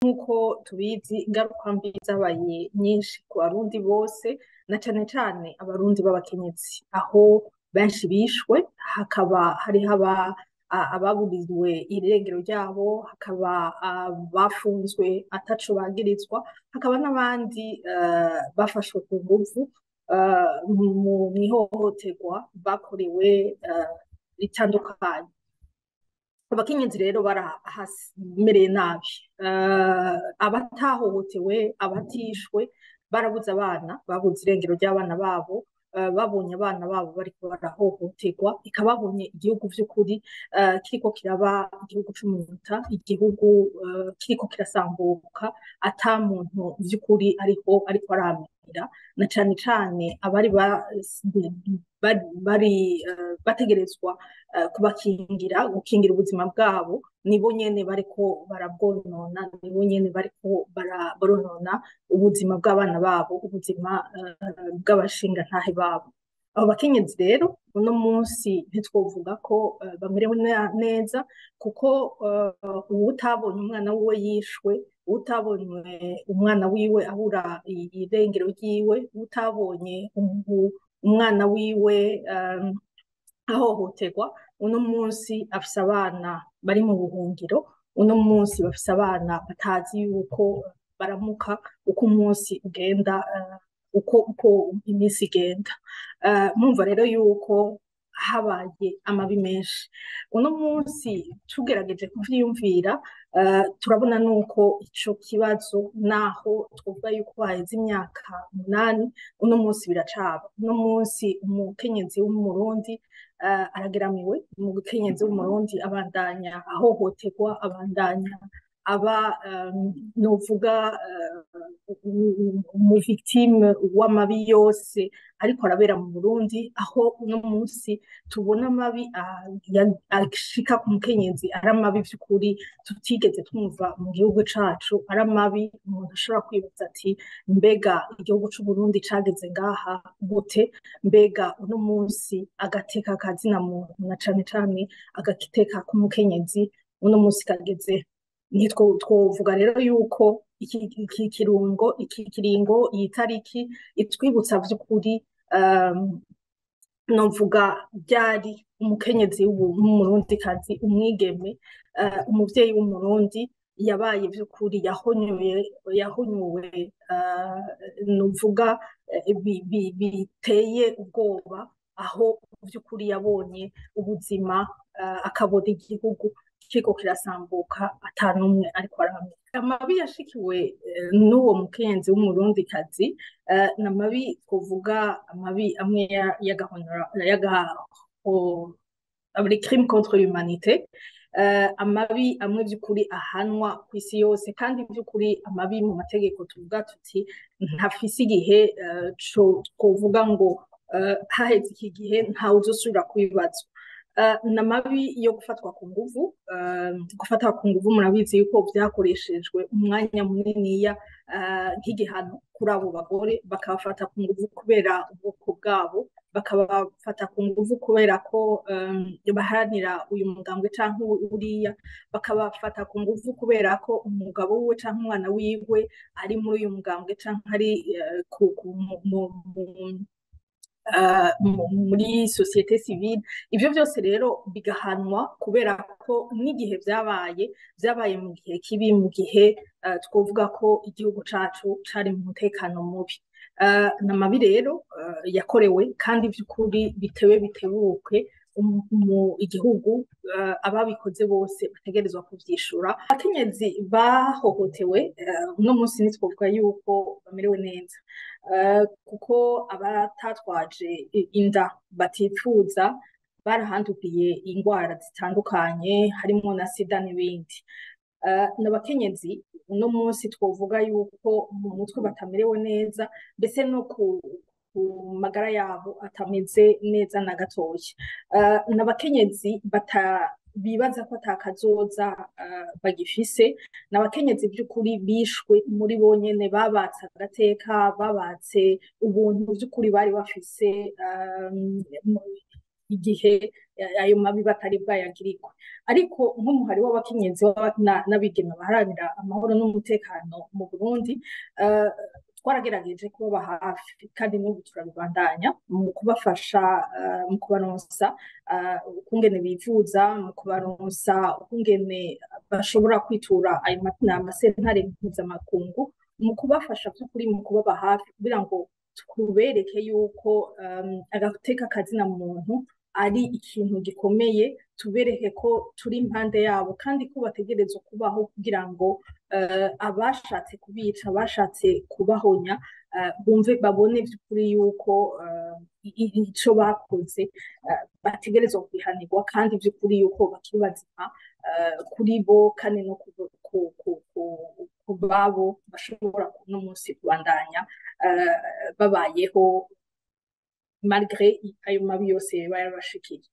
nk'uko tubizi ingaruka mbi zabaye nyinshi ku barundi bose na cane cane abarundi b'abakenyezi aho benshi bishwe hakaba hariho ababuriwe irengero ryabo hakaba bafunzwe ataco bagirizwa hakaba n'abandi bafashwe ku nguvu mw'ihohoterwa bakorewe ritandukanye. Abakenyezi rero barahamereye nabi abatahohotewe abatishwe barabuze abana babuze irengero ry'abana babo babonye abana babo bariko barahohoterwa ikababonye igihugu vy'ukuri kiriko kiraba igihugu c'umunyota igihugu kiriko kirasambuka ata muntu vy'ukuri ariko aramira na cane cane abari bategerezwa kubakingira gukingira ubuzima bwabo nibo nyene bariko barabwonona nibo nyene bariko baronona ubuzima bw'abana babo ubuzima bw'abashingantahe babo. Abo bakenyezi rero uno munsi ntitwovuga ko bamerewe neza kuko uwutabonye umwana wiwe yishwe uwutabonye umwana wiwe abura irengero ryiwe uwutabonye umwana wiwe ahohoterwa uno munsi afise abana bari mu buhungiro uno munsi bafise abana batazi yuko baramuka uko umunsi ugenda uko iminsi igenda mwumva rero yuko habaye amabi menshi uno munsi tugerageje kuvyiyumvira turabona nuko ico kibazo naho twovuga yuko haheze imyaka 8 uno munsi biracaba uno munsi umukenyezi w'umurundi arageramiwe umukenyezi w'umurundi abandanya ahohoterwa abandanya aba novuga umuvictime w'amabi yose ariko arabera mu Burundi aho uno munsi tubona amabi ashika ku mukenyezi ari amabi vy'ukuri tutigeze twumva mu gihugu cacu ari amabi umuntu ashobora kwibaza ati mbega igihugu c'Uburundi cageze ngaha gute mbega uno munsi agateka kazina muntu na cane cane agateka k'umukenyezi uno munsi kageze twovuga rero yuko iki kiringo iyi tariki itwibutsa vy'ukuri novuga byari umukenyezi w'umurundikazi umwigeme umuvyeyi w'umurundi yabaye vy'ukuri yahonyuwe novuga biteye ubwoba aho vy'ukuri yabonye ubuzima akabona igihugu kiriko kirasambuka atanumwe ariko aramenya amabi yashikiwe n'uwo mukenyezi w'umurundikazi n'amabi kuvuga amabi amwe les crimes contre l'humanité amabi amwe vy'ukuri ahanwa kw'isi yose kandi vy'ukuri amabi mu mategeko tuvuga tuti ntafise igihe twovuga ngo haheze iki gihe ntawe uzosubira kubibazwa n'amabi yo gufatwa ku nguvu gufatwa ku nguvu murabizi yuko vyakoreshejwe umwanya muniniya nk'igihano kuri abo bagore bakabafata ku nguvu kubera ubwoko bwabo bakabafata ku nguvu kubera ko baharanira uyu mugambwe canke uriya bakabafata ku nguvu kubera ko umugabo wiwe canke umwana wiwe ari muri uyu mugambwe canke ari muri societe civile ivyo vyose rero bigahanwa kubera ko n'igihe vyabaye mu gihe kibi mu gihe twovuga ko igihugu cacu cari mu mutekano mubi n'amabi rero yakorewe kandi vy'ukuri bitebuke igihugu ababikoze bose bategerezwa kuvyishura abakenyezi bahohotewe uno munsi nitwovuga yuko bamerewe neza kuko abatatwaje inda batifuza barahandukiye ingwara zitandukanye harimo na sida n'ibindi n'abakenyezi uno munsi twovuga yuko mu mutwe batamerewe neza mbese no ku magara yabo atameze neza na gatoya n'abakenyezi bibaza ko atakazoza bagifise n'abakenyezi vy'ukuri bishwe muri bonyene babatse agateka babatse ubuntu vy'ukuri bari bafise igihe ayo mabi batari bwayagirirwe. Ariko nk'umuhari w'abakenyezi n'abigeme baharanira amahoro n'umutekano mu Burundi, twaragerageje kubaba hafi kandi n'ubu turabibandanya mu kubafasha, mu kubaronsa ukungene bivuza, mu kubaronsa ukungene bashobora kwitura ayo masentare mpuzamakungu, mu kubafasha by'ukuri, mu kubaba hafi kugira ngo tubereke yuko agateka kazina muntu ari ikintu gikomeye, tubereke ko turi impande yabo kandi ko bategerezwa kubaho kugira ngo abashatse kubica, abashatse kubahonya bumve, babone by'ukuri yuko ico bakoze bategerezwa kubihanirwa kandi by'ukuri yuko bakiri bazima kuri bo kandi no ku babo bashobora no munsi kubandanya babayeho malgré ayo mabi yose baba yarabashikiye.